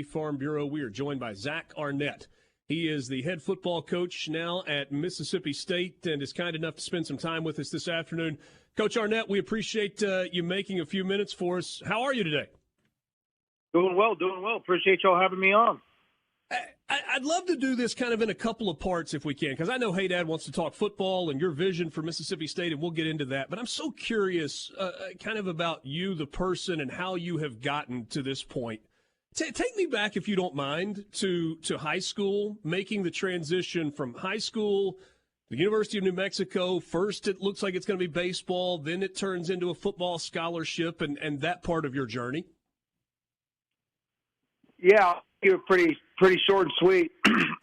Farm Bureau. We are joined by Zach Arnett. He is the head football coach now at Mississippi State and is kind enough to spend some time with us this afternoon. Coach Arnett, we appreciate you making a few minutes for us. How are you today? Doing well. Appreciate y'all having me on. I'd love to do this kind of in a couple of parts if we can, because I know Hey Dad wants to talk football and your vision for Mississippi State, and we'll get into that. But I'm so curious kind of about you, the person, and how you have gotten to this point. Take me back, if you don't mind, to high school, making the transition from high school, the University of New Mexico. First, it looks like it's going to be baseball. Then it turns into a football scholarship and that part of your journey. Yeah, you were pretty short and sweet.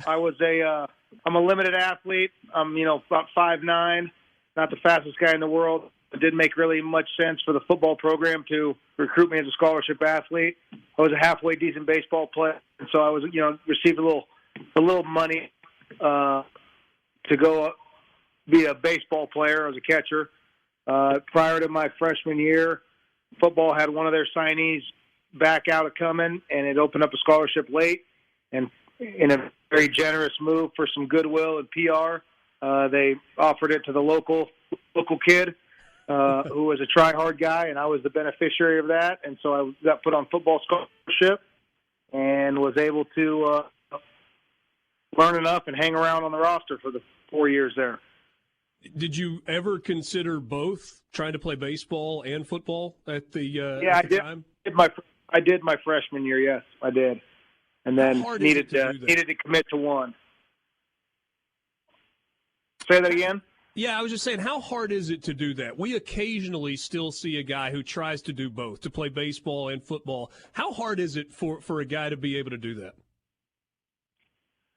I'm a limited athlete. I'm, about 5'9", not the fastest guy in the world. It didn't make really much sense for the football program to recruit me as a scholarship athlete. I was a halfway decent baseball player, and so I was, received a little money to go be a baseball player as a catcher. Prior to my freshman year, football had one of their signees back out of coming, and it opened up a scholarship late. And in a very generous move for some goodwill and PR, they offered it to the local kid who was a try-hard guy, and I was the beneficiary of that. And so I got put on football scholarship and was able to learn enough and hang around on the roster for the 4 years there. Did you ever consider both, trying to play baseball and football at the time? I did my freshman year, yes, I did. And then needed to commit to one. Say that again? Yeah, I was just saying, how hard is it to do that? We occasionally still see a guy who tries to do both, to play baseball and football. How hard is it for a guy to be able to do that?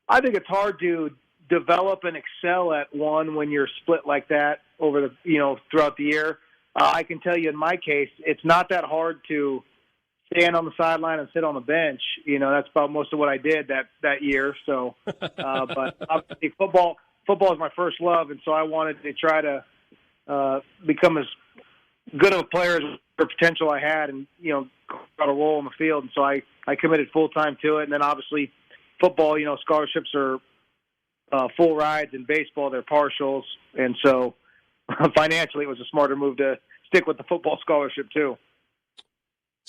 I think it's hard to develop and excel at one when you're split like that over throughout the year. I can tell you in my case, it's not that hard to stand on the sideline and sit on the bench. That's about most of what I did that year. So, but obviously football is my first love, and so I wanted to try to become as good of a player as the potential I had, and got a role in the field. And so I committed full time to it. And then obviously football, scholarships are full rides. In baseball, they're partials, and so financially it was a smarter move to stick with the football scholarship too.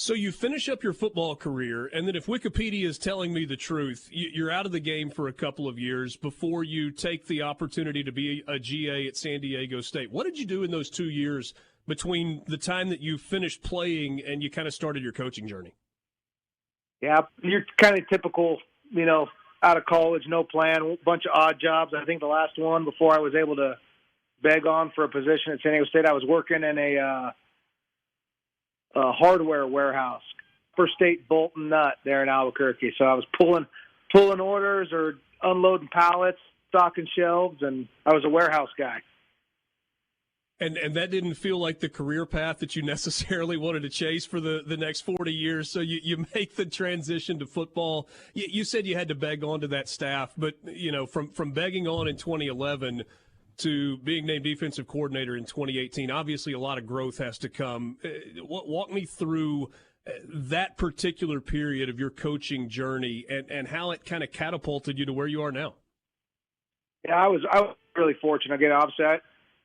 So you finish up your football career, and then if Wikipedia is telling me the truth, you're out of the game for a couple of years before you take the opportunity to be a GA at San Diego State. What did you do in those 2 years between the time that you finished playing and you kind of started your coaching journey? Yeah, you're kind of typical, out of college, no plan, a bunch of odd jobs. I think the last one before I was able to beg on for a position at San Diego State, I was working in a hardware warehouse, First State bolt and nut there in Albuquerque. So I was pulling orders or unloading pallets, stocking shelves, and I was a warehouse guy. And that didn't feel like the career path that you necessarily wanted to chase for the next 40 years. So you make the transition to football. You said you had to beg on to that staff, but from begging on in 2011 to being named defensive coordinator in 2018, obviously a lot of growth has to come. Walk me through that particular period of your coaching journey and how it kind of catapulted you to where you are now. Yeah, I was really fortunate. Again, obviously,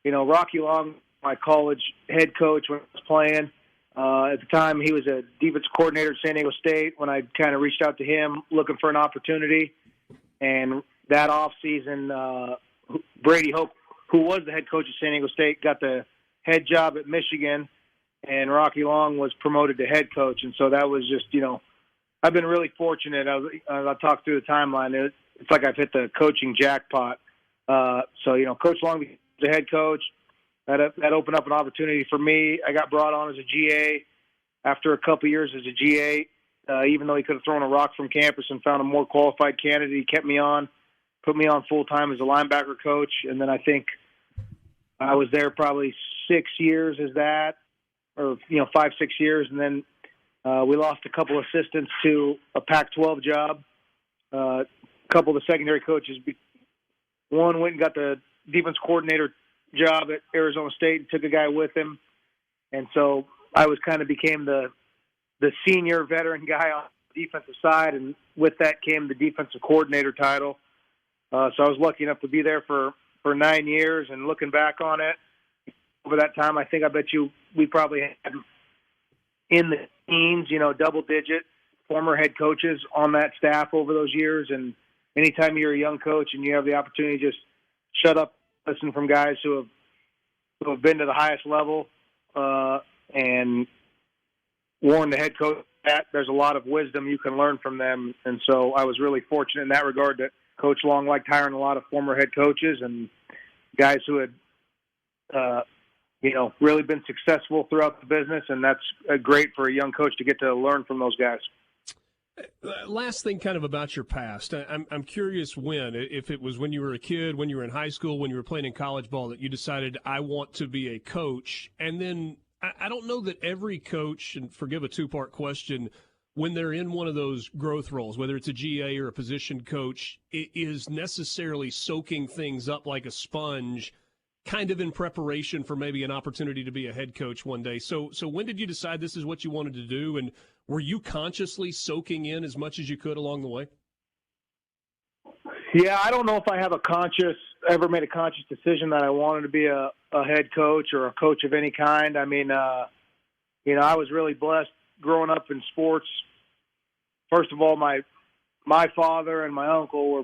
Rocky Long, my college head coach when I was playing. At the time, he was a defensive coordinator at San Diego State when I kind of reached out to him looking for an opportunity. And that offseason, Brady Hoke, who was the head coach at San Diego State, got the head job at Michigan, and Rocky Long was promoted to head coach. And so that was just, I've been really fortunate. I talked through the timeline. It's like I've hit the coaching jackpot. So, Coach Long became the head coach. That opened up an opportunity for me. I got brought on as a GA after a couple years as a GA. Even though he could have thrown a rock from campus and found a more qualified candidate, he kept me on, put me on full-time as a linebacker coach. And then I think I was there probably 6 years as that, or 5-6 years, and then we lost a couple assistants to a Pac-12 job. A couple of the secondary coaches, one went and got the defense coordinator job at Arizona State and took a guy with him, and so I became the senior veteran guy on defensive side, and with that came the defensive coordinator title. So I was lucky enough to be there for 9 years, and looking back on it, over that time, I bet you we probably had in the teens, double-digit former head coaches on that staff over those years. And anytime you're a young coach and you have the opportunity to just shut up, listen from guys who have been to the highest level and warn the head coach that there's a lot of wisdom you can learn from them. And so I was really fortunate in that regard that Coach Long liked hiring a lot of former head coaches and guys who had, really been successful throughout the business. And that's great for a young coach to get to learn from those guys. Last thing kind of about your past. I'm curious if it was when you were a kid, when you were in high school, when you were playing in college ball, that you decided, I want to be a coach. And then I don't know that every coach, and forgive a two-part question, when they're in one of those growth roles, whether it's a GA or a position coach, it is necessarily soaking things up like a sponge, kind of in preparation for maybe an opportunity to be a head coach one day. So when did you decide this is what you wanted to do, and were you consciously soaking in as much as you could along the way? Yeah, I don't know if I have ever made a conscious decision that I wanted to be a head coach or a coach of any kind. I mean, I was really blessed growing up in sports. First of all, my father and my uncle were,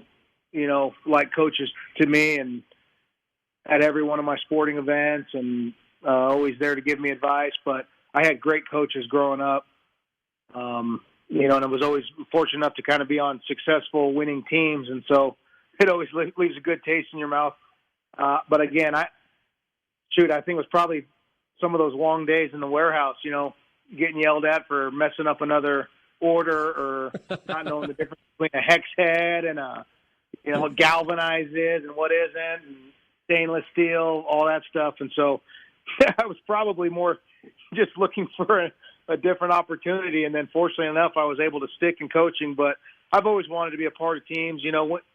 like coaches to me, and at every one of my sporting events, and always there to give me advice. But I had great coaches growing up, and I was always fortunate enough to kind of be on successful winning teams. And so it always leaves a good taste in your mouth. But again, I think it was probably some of those long days in the warehouse, getting yelled at for messing up another order or not knowing the difference between a hex head and what galvanized is and what isn't, and stainless steel, all that stuff. And so I was probably more just looking for a different opportunity. And then fortunately enough, I was able to stick in coaching. But I've always wanted to be a part of teams.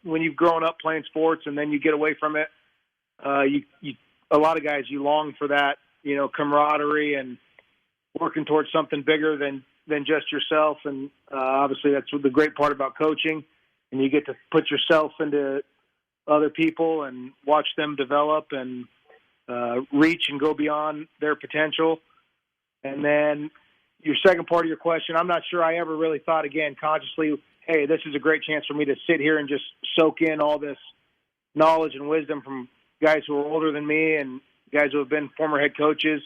When you've grown up playing sports and then you get away from it, a lot of guys, you long for that, camaraderie and working towards something bigger than just yourself. And obviously that's the great part about coaching. And you get to put yourself into other people and watch them develop and reach and go beyond their potential. And then your second part of your question, I'm not sure I ever really thought, again, consciously, hey, this is a great chance for me to sit here and just soak in all this knowledge and wisdom from guys who are older than me and guys who have been former head coaches.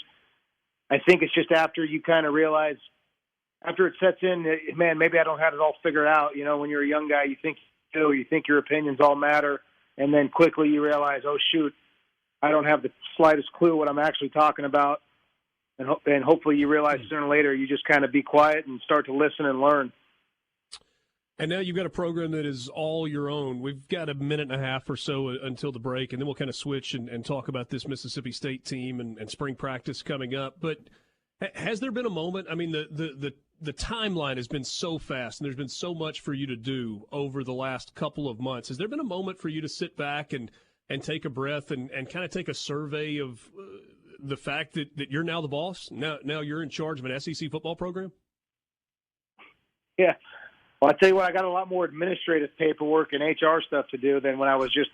I think it's just after you kind of realize, after it sets in, man, maybe I don't have it all figured out. When you're a young guy, you think you think your opinions all matter. And then quickly you realize, oh, shoot, I don't have the slightest clue what I'm actually talking about. And hopefully you realize sooner or later you just kind of be quiet and start to listen and learn. And now you've got a program that is all your own. We've got a minute and a half or so until the break, and then we'll kind of switch and talk about this Mississippi State team and spring practice coming up. But has there been a moment? I mean, the timeline has been so fast, and there's been so much for you to do over the last couple of months. Has there been a moment for you to sit back and take a breath and kind of take a survey of the fact that you're now the boss? Now you're in charge of an SEC football program? Yeah. Well, I tell you what, I got a lot more administrative paperwork and HR stuff to do than when I was just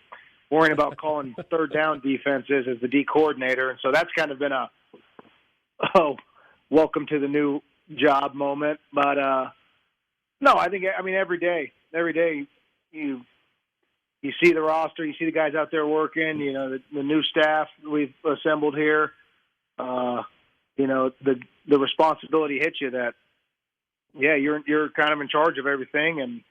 worrying about calling third down defenses as the D coordinator. And so that's kind of been a, welcome to the new job moment. But, no, I mean, every day you see the roster, you see the guys out there working, the new staff we've assembled here, the responsibility hits you that, yeah, you're kind of in charge of everything, and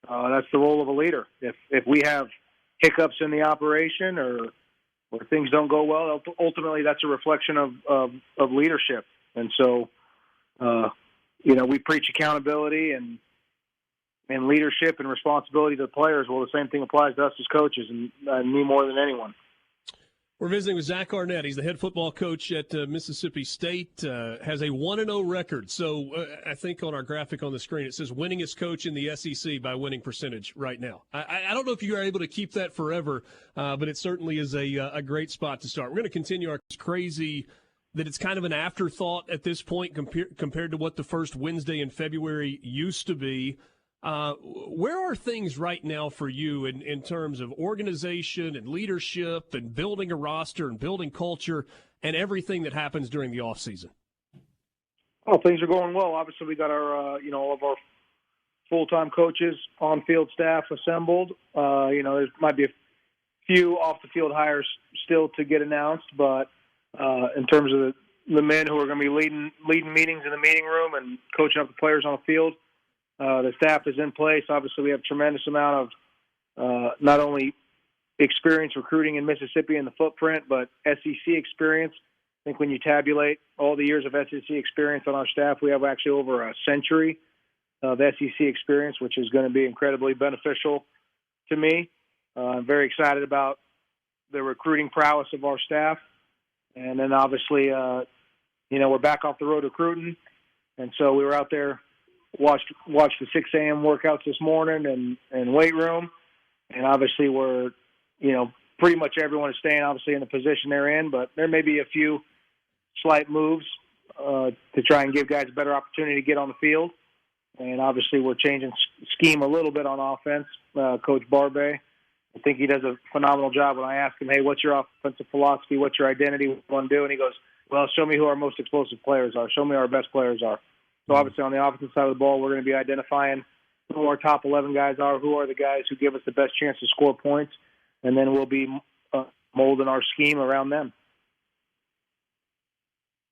that's the role of a leader. If we have hiccups in the operation or things don't go well, ultimately that's a reflection of leadership. And so, we preach accountability and leadership and responsibility to the players. Well, the same thing applies to us as coaches, and me more than anyone. We're visiting with Zach Arnett. He's the head football coach at Mississippi State, has a 1-0 record. So I think on our graphic on the screen it says winningest coach in the SEC by winning percentage right now. I don't know if you are able to keep that forever, but it certainly is a great spot to start. We're going to continue our crazy that it's kind of an afterthought at this point compared to what the first Wednesday in February used to be. Where are things right now for you in terms of organization and leadership and building a roster and building culture and everything that happens during the offseason? Well, things are going well. Obviously, we got our, all of our full-time coaches, on-field staff assembled. There might be a few off-the-field hires still to get announced, but in terms of the men who are going to be leading meetings in the meeting room and coaching up the players on the field, the staff is in place. Obviously, we have a tremendous amount of not only experience recruiting in Mississippi in the footprint, but SEC experience. I think when you tabulate all the years of SEC experience on our staff, we have actually over a century of SEC experience, which is going to be incredibly beneficial to me. I'm very excited about the recruiting prowess of our staff. And then obviously, we're back off the road recruiting. And so we were out there, watched the 6 a.m. workouts this morning and weight room. And obviously we're, pretty much everyone is staying obviously in the position they're in, but there may be a few slight moves to try and give guys a better opportunity to get on the field. And obviously we're changing scheme a little bit on offense. Coach Barbay, I think he does a phenomenal job. When I ask him, hey, what's your offensive philosophy? What's your identity? What do you want to do? And he goes, well, show me who our most explosive players are. Show me who our best players are. So obviously on the offensive side of the ball, we're going to be identifying who our top 11 guys are, who are the guys who give us the best chance to score points, and then we'll be molding our scheme around them.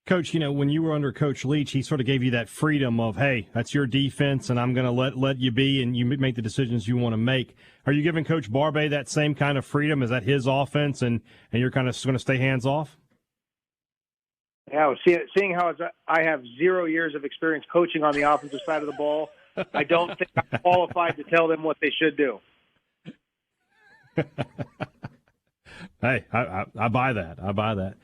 Coach, when you were under Coach Leach, he sort of gave you that freedom of, hey, that's your defense, and I'm going to let you be, and you make the decisions you want to make. Are you giving Coach Barbay that same kind of freedom? Is that his offense, and you're kind of going to stay hands off? Yeah, seeing how I have 0 years of experience coaching on the offensive side of the ball, I don't think I'm qualified to tell them what they should do. Hey, I buy that. I buy that.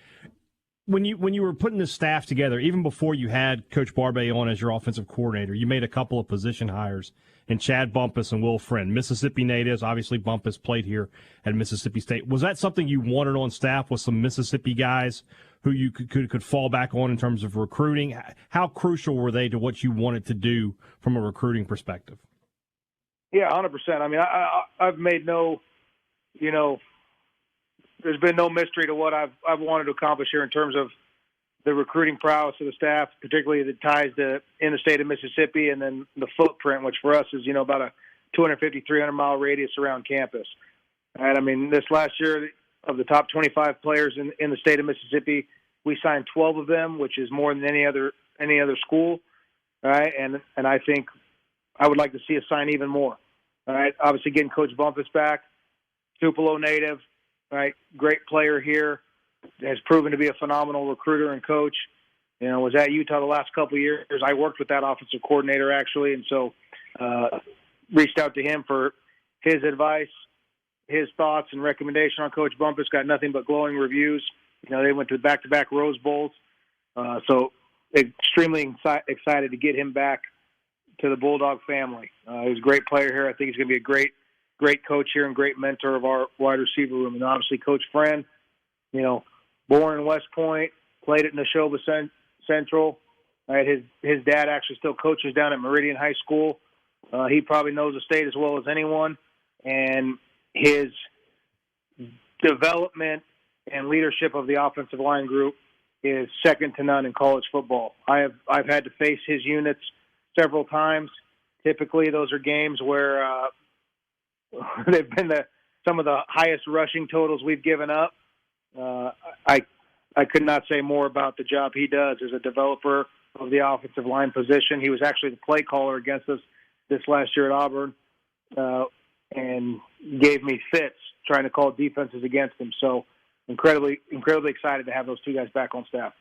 When you were putting this staff together, even before you had Coach Barbay on as your offensive coordinator, you made a couple of position hires in Chad Bumpus and Will Friend, Mississippi natives. Obviously, Bumpus played here at Mississippi State. Was that something you wanted on staff with some Mississippi guys who you could fall back on in terms of recruiting? How crucial were they to what you wanted to do from a recruiting perspective? Yeah, 100%. I mean, I've made no, there's been no mystery to what I've wanted to accomplish here in terms of the recruiting prowess of the staff, particularly the ties in the state of Mississippi, and then the footprint, which for us is, about a 250, 300-mile radius around campus. And I mean, this last year, of the top 25 players in the state of Mississippi, we signed 12 of them, which is more than any other school. All right, and I think I would like to see us sign even more. All right, obviously getting Coach Bumpus back, Tupelo native. Right, great player here, has proven to be a phenomenal recruiter and coach. Was at Utah the last couple of years. I worked with that offensive coordinator actually, and so reached out to him for his advice, his thoughts and recommendation on Coach Bumpus. Got nothing but glowing reviews. They went to back-to-back Rose Bowls, so extremely excited to get him back to the Bulldog family. He's a great player here. I think he's going to be a great coach here and great mentor of our wide receiver room. And obviously Coach Friend, born in West Point, played at Neshoba Central. Right? His dad actually still coaches down at Meridian High School. He probably knows the state as well as anyone. And his development and leadership of the offensive line group is second to none in college football. I've had to face his units several times. Typically those are games where they've been some of the highest rushing totals we've given up. I could not say more about the job he does as a developer of the offensive line position. He was actually the play caller against us this last year at Auburn and gave me fits trying to call defenses against him. So incredibly excited to have those two guys back on staff.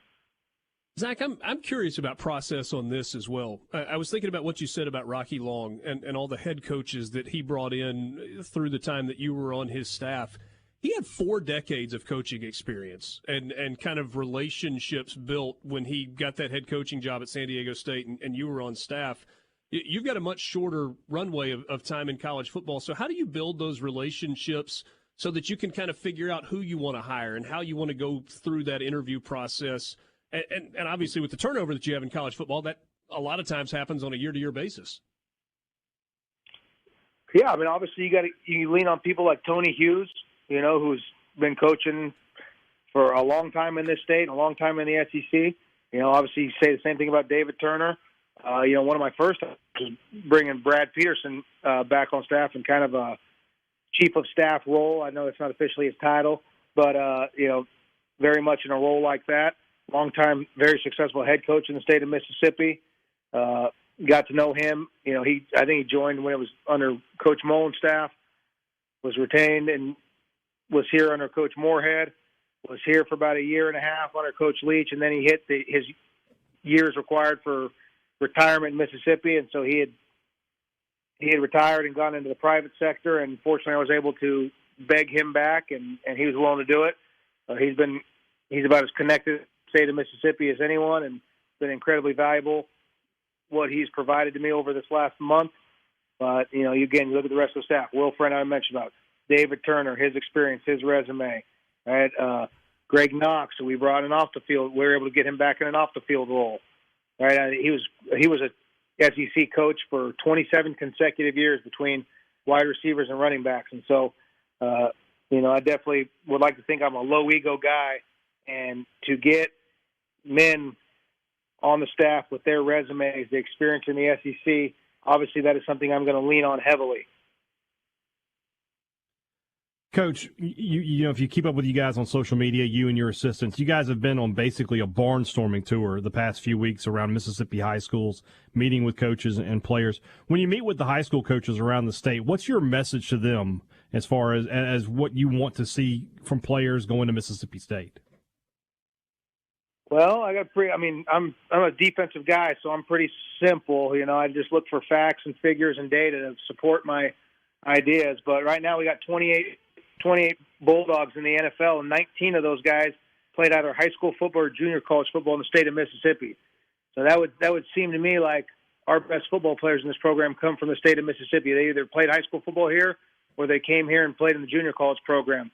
Zach, I'm curious about process on this as well. I was thinking about what you said about Rocky Long and all the head coaches that he brought in through the time that you were on his staff. He had 4 decades of coaching experience and kind of relationships built when he got that head coaching job at San Diego State and you were on staff. You've got a much shorter runway of time in college football. So how do you build those relationships so that you can kind of figure out who you want to hire and how you want to go through that interview process And obviously with the turnover that you have in college football, that a lot of times happens on a year-to-year basis. Yeah, I mean, obviously you lean on people like Tony Hughes, who's been coaching for a long time in this state, a long time in the SEC. Obviously you say the same thing about David Turner. One of my first was bringing Brad Peterson back on staff in kind of a chief of staff role. I know it's not officially his title, but, very much in a role like that. Long-time, very successful head coach in the state of Mississippi. Got to know him. I think he joined when it was under Coach Mullen's staff, was retained and was here under Coach Moorhead, was here for about a year and a half under Coach Leach, and then he hit his years required for retirement in Mississippi, and so he had retired and gone into the private sector, and fortunately I was able to beg him back, and he was willing to do it. He's about as connected to the state of Mississippi as anyone, and been incredibly valuable what he's provided to me over this last month. But, again, you look at the rest of the staff. Will Friend I mentioned about. David Turner, his experience, his resume. Right? Greg Knox, who we brought in off the field. We were able to get him back in an off-the-field role. Right? He was a SEC coach for 27 consecutive years between wide receivers and running backs. And so, I definitely would like to think I'm a low-ego guy. And to get men on the staff with their resumes, the experience in the SEC, obviously that is something I'm going to lean on heavily. Coach, if you keep up with you guys on social media, you and your assistants, you guys have been on basically a barnstorming tour the past few weeks around Mississippi high schools, meeting with coaches and players. When you meet with the high school coaches around the state, what's your message to them as far as what you want to see from players going to Mississippi State? Well, I'm a defensive guy, so I'm pretty simple. I just look for facts and figures and data to support my ideas. But right now we got 28 Bulldogs in the NFL, and 19 of those guys played either high school football or junior college football in the state of Mississippi. So that would seem to me like our best football players in this program come from the state of Mississippi. They either played high school football here or they came here and played in the junior college program.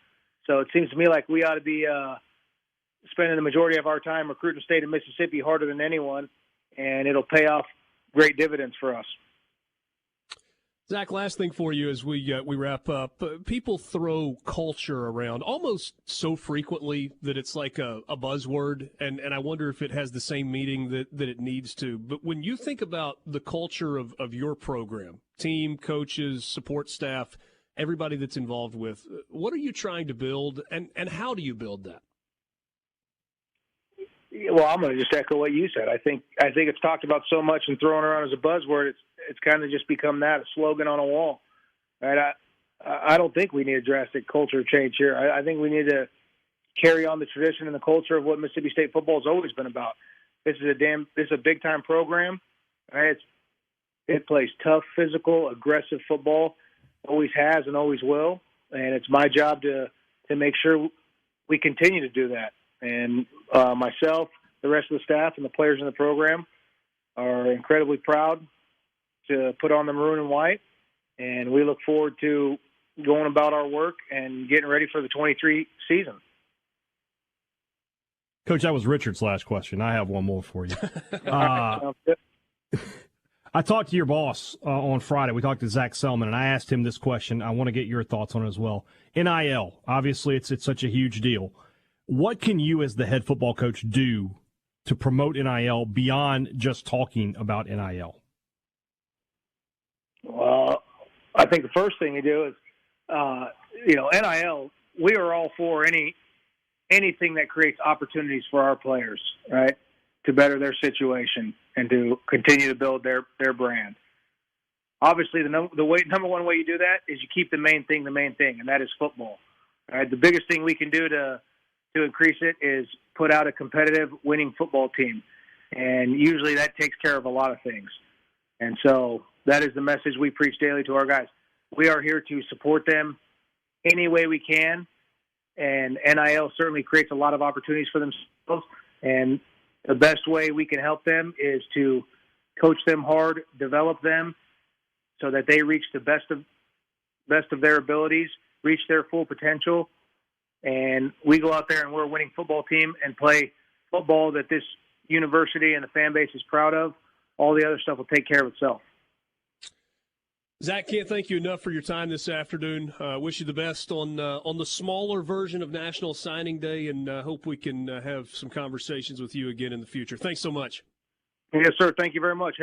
So it seems to me like we ought to be spending the majority of our time recruiting the state of Mississippi harder than anyone, and it'll pay off great dividends for us. Zach, last thing for you as we wrap up. People throw culture around almost so frequently that it's like a buzzword, and I wonder if it has the same meaning that it needs to. But when you think about the culture of your program, team, coaches, support staff, everybody that's involved with, what are you trying to build, and how do you build that? Well, I'm going to just echo what you said. I think it's talked about so much and thrown around as a buzzword. It's kind of just become that, a slogan on a wall. Right? I don't think we need a drastic culture change here. I think we need to carry on the tradition and the culture of what Mississippi State football has always been about. This is a big time program. Right? It plays tough, physical, aggressive football. Always has and always will. And it's my job to make sure we continue to do that. And myself, the rest of the staff, and the players in the program are incredibly proud to put on the maroon and white. And we look forward to going about our work and getting ready for the 23 season. Coach, that was Richard's last question. I have one more for you. I talked to your boss on Friday. We talked to Zach Selman, and I asked him this question. I want to get your thoughts on it as well. NIL, obviously it's such a huge deal. What can you as the head football coach do to promote NIL beyond just talking about NIL? Well, I think the first thing you do is, NIL, we are all for anything that creates opportunities for our players, right, to better their situation and to continue to build their brand. Obviously, the number one way you do that is you keep the main thing, and that is football. All right, the biggest thing we can do to increase it is put out a competitive winning football team. And usually that takes care of a lot of things. And so that is the message we preach daily to our guys. We are here to support them any way we can. And NIL certainly creates a lot of opportunities for themselves. And the best way we can help them is to coach them hard, develop them so that they reach the best of their abilities, reach their full potential. And we go out there and we're a winning football team and play football that this university and the fan base is proud of, all the other stuff will take care of itself. Zach, can't thank you enough for your time this afternoon. Wish you the best on the smaller version of National Signing Day, and hope we can have some conversations with you again in the future. Thanks so much. Yes, sir. Thank you very much.